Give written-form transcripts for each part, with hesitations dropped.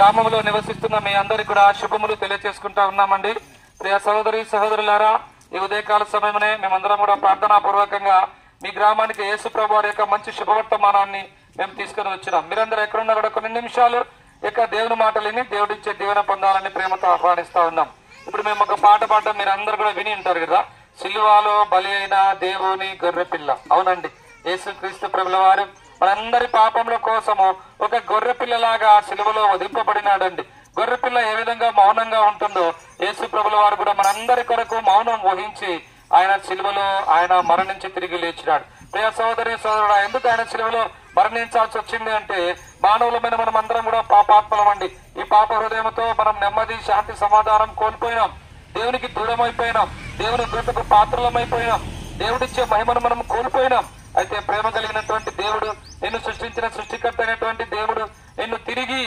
గ్రామంలో నివసిస్తున్న మీ అందరికి కూడా శుభములు తెలియజేసుకుంటా ఉన్నామండి. ప్రియ సహోదరి సహోదరులారా, ఈ ఉదయకాల సమయమనే మేమందరం కూడా ప్రార్థనా పూర్వకంగా మీ గ్రామానికి యేసు ప్రభు వారి యొక్క మంచి శుభవర్తమానాన్ని మేము తీసుకుని వచ్చినాం. మీరందరూ ఎక్కడున్నా కూడా కొన్ని నిమిషాలు ఇక దేవుని మాటలని దేవుడిచ్చే దీవెన పొందాలని ప్రేమతో ఆహ్వానిస్తా ఉన్నాం. ఇప్పుడు మేము ఒక పాట పాడడం మీరు అందరు కూడా విని ఉంటారు కదా, సిలువలో బలి అయిన దేవుని గొర్రె పిల్ల. అవునండి, యేసు క్రీస్తు ప్రభుల వారు మనందరి పాపముల కోసము ఒక గొర్రె పిల్లలాగా సిలువలో వధింపబడినాడండి. గొర్రె పిల్ల ఏ విధంగా మౌనంగా ఉంటుందో యేసు ప్రభుల వారు కూడా మనందరి కొరకు మౌనం వహించి ఆయన సిలువలో ఆయన మరణించి తిరిగి లేచినాడు. ప్రియ సోదరి సోదరుడు, ఎందుకు ఆయన సిలువలో మరణించాల్సి వచ్చింది అంటే, మానవులమైన మనం అందరం కూడా పాపాత్మలం అండి. ఈ పాప హృదయంతో మనం నెమ్మది శాంతి సమాధానం కోల్పోయినాం, దేవునికి దూరం అయిపోయినాం, దేవుని కృపకు పాత్రలమైపోయినాం, దేవుడిచ్చే మహిమను మనం కోల్పోయినాం. అయితే ప్రేమ కలిగినటువంటి దేవుడు, నిన్ను సృష్టించిన సృష్టికర్త అయినటువంటి దేవుడు నిన్ను తిరిగి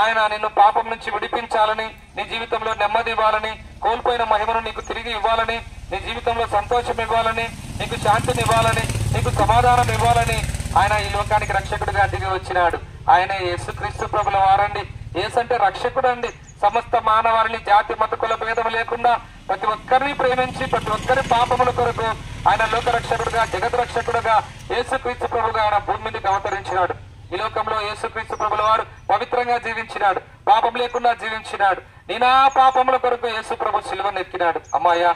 ఆయన నిన్ను పాపం నుంచి విడిపించాలని, నీ జీవితంలో నెమ్మది ఇవ్వాలని, కోల్పోయిన మహిమను నీకు తిరిగి ఇవ్వాలని, నీ జీవితంలో సంతోషం ఇవ్వాలని, నీకు శాంతిని ఇవ్వాలని, నీకు సమాధానం ఇవ్వాలని ఆయన ఈ లోకానికి రక్షకుడిగా దిగి వచ్చినాడు. ఆయన యేసుక్రీస్తు ప్రభుల వారండి. యేసు అంటే రక్షకుడు అండి. సమస్త మానవాళిని జాతి మత కుల భేదం లేకుండా ప్రతి ఒక్కరిని ప్రేమించి ప్రతి ఒక్కరి పాపముల కొరకు ఆయన లోక రక్షకుడుగా, జగత్ రక్షకుడుగా యేసుక్రీస్తు ప్రభుగా ఆయన భూమి మీదకి అవతరించినాడు. ఈ లోకంలో యేసుక్రీస్తు ప్రభుల వారు పవిత్రంగా జీవించినాడు, పాపం లేకుండా జీవించినాడు. నేను ఆ పాపముల కొరకు యేసు ప్రభు సిలువను ఎక్కినాడు. అమ్మాయ్యా,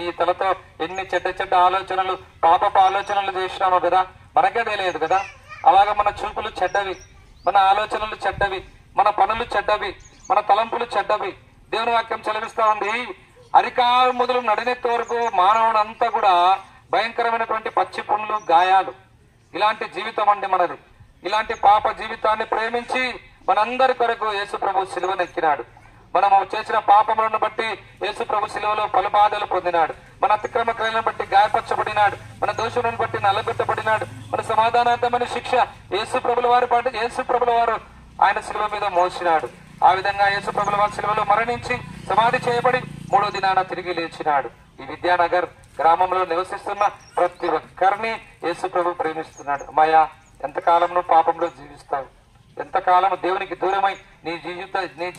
ఈ తలతో ఎన్ని చెడ్డ చెడ్డ ఆలోచనలు, పాపపు ఆలోచనలు చేసినామో కదా, మనకే తెలియదు కదా. అలాగా మన చూపులు చెడ్డవి, మన ఆలోచనలు చెడ్డవి, మన పనులు చెడ్డవి, మన తలంపులు చెడ్డవి. దేవుని వాక్యం చెలవిస్తా ఉంది, అరికాలు మొదలు నడినెత్తి వరకు మానవునంతా కూడా భయంకరమైనటువంటి పచ్చి పుండ్లు, గాయాలు. ఇలాంటి జీవితం అండి మనది. ఇలాంటి పాప జీవితాన్ని ప్రేమించి మనందరి కొరకు యేసు ప్రభు సిలువను ఎక్కినాడు. మనము చేసిన పాపములను బట్టి యేసు ప్రభు సిలువలో పలు బాధలు పొందినాడు. మన అతిక్రమ క్రియలను బట్టి గాయపరచబడినాడు, మన దోషులను బట్టి నల్లగొట్టబడినాడు. మన సమాధానార్థమైన శిక్ష యేసు ప్రభుల వారు ఆయన సిలువ మీద మోసినాడు. ఆ విధంగా యేసు ప్రభుల వారి సిలువలో మరణించి సమాధి చేయబడి 3వ దినాన తిరిగి లేచినాడు. ఈ విద్యానగర్ గ్రామంలో నివసిస్తున్న ప్రతి ఒక్కరిని యేసు ప్రభు ప్రేమిస్తున్నాడు. అమ్మాయ్యా, ఎంతకాలం నువ్వు పాపంలో జీవిస్తావు, ఎంతకాలం దేవునికి దూరమై నీ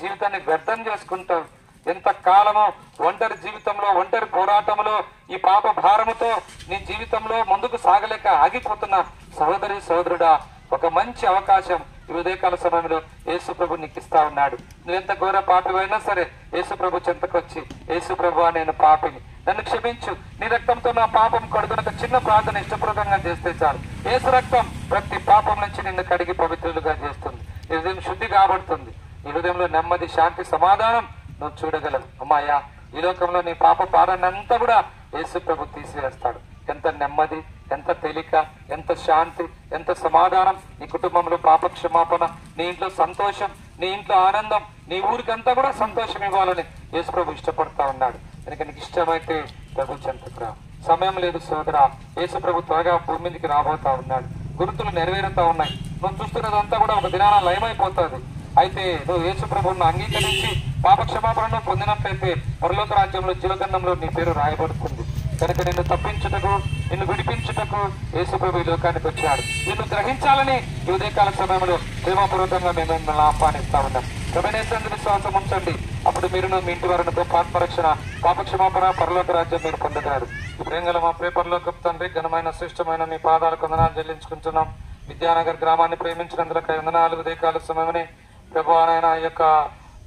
జీవితాన్ని వ్యర్థం చేసుకుంటావు, ఎంతకాలము ఒంటరి జీవితంలో, ఒంటరి పోరాటంలో, ఈ పాప భారముతో నీ జీవితంలో ముందుకు సాగలేక ఆగిపోతున్న సహోదరి సహోదరుడా, ఒక మంచి అవకాశం ఈ ఉదయకాల సమయంలో యేసు ప్రభు నీకు ఇస్తా ఉన్నాడు. నువ్వెంత ఘోర పాపివైనా సరే యేసు ప్రభు చెంతకొచ్చి, యేసు ప్రభు నేను పాపిని, నన్ను క్షమించు, నీ రక్తంతో నా పాపం కడుగునక చిన్న ప్రార్థన ఇష్టపూర్వకంగా చేస్తే చాలు. యేసు రక్తం ప్రతి పాపం నుంచి నిన్ను కడిగి పవిత్రులుగా చేస్తుంది. నీ హృదయం శుద్ధి కాబడుతుంది. నీ హృదయంలో నెమ్మది, శాంతి, సమాధానం నువ్వు చూడగలవు. అమ్మాయ్యా, ఈ లోకంలో నీ పాప భారాన్ని అంతా కూడా యేసు ప్రభు తీసివేస్తాడు. ఎంత నెమ్మది, ఎంత తేలిక, ఎంత శాంతి, ఎంత సమాధానం. నీ కుటుంబంలో పాప క్షమాపణ, నీ ఇంట్లో సంతోషం, నీ ఇంట్లో ఆనందం, నీ ఊరికంతా కూడా సంతోషం ఇవ్వాలని యేసు ప్రభు ఇష్టపడతా ఉన్నాడు. కనుక నీకు ఇష్టమైతే ప్రభు చెంతకు రా. సమయం లేదు సోదరా, యేసు ప్రభు త్వరగా భూమి మీదకి రాబోతా ఉన్నాడు. గుర్తులు నెరవేరుతా ఉన్నాయి. నువ్వు చూస్తున్నదంతా కూడా ఒక దినాన లయమైపోతుంది. అయితే నువ్వు యేసు ప్రభువును అంగీకరించి పాప క్షమాపణను పొందినట్లయితే పరలోక రాజ్యంలో జీవగంధంలో నీ పేరు రాయబడుతుంది. కనుక నిన్ను తప్పించుటకు, నిన్ను విడిపించుటకు యేసు ప్రభు ఈ లోకానికి వచ్చాడు. నిన్ను గ్రహించాలని ఈ ఉదయకాల సమయంలో ప్రేమపూర్వకంగా మేము మిమ్మల్ని ఆహ్వానిస్తా ఉన్నాం. క్రమేణేశ్వరుని విశ్వాసం ఉంచండి. అప్పుడు మీరును మీ ఇంటి వారిని గొప్ప ఆత్మరక్షణ, పాప క్షమాపణ, పరలోక రాజ్యం మీరు పొందగలరు. ఈ ప్రేంగల మా పరలోకపు తండ్రి, ఘనమైన శ్రేష్టమైన మీ పాదాలకు వందనాలు చెల్లించుకుంటున్నాం. విద్యానగర్ గ్రామాన్ని ప్రేమించినందుకు వందనాలు. ఉదయకాల సమయమని ప్రభు ఆయన యొక్క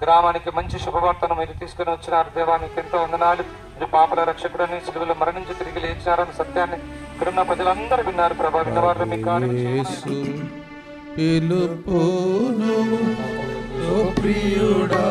గ్రామానికి మంచి శుభవార్తను మీరు తీసుకుని వచ్చినారు. దేవానికి ఎంతో వందనాలు. మీరు పాపల రక్షకుడని, సిలువలో మరణించి తిరిగి లేచారని సత్యాన్ని ఇక్కడున్న ప్రజలందరూ విన్నారు. ప్రభా, విన్నవారు మీ కార్యం ప్రియుడా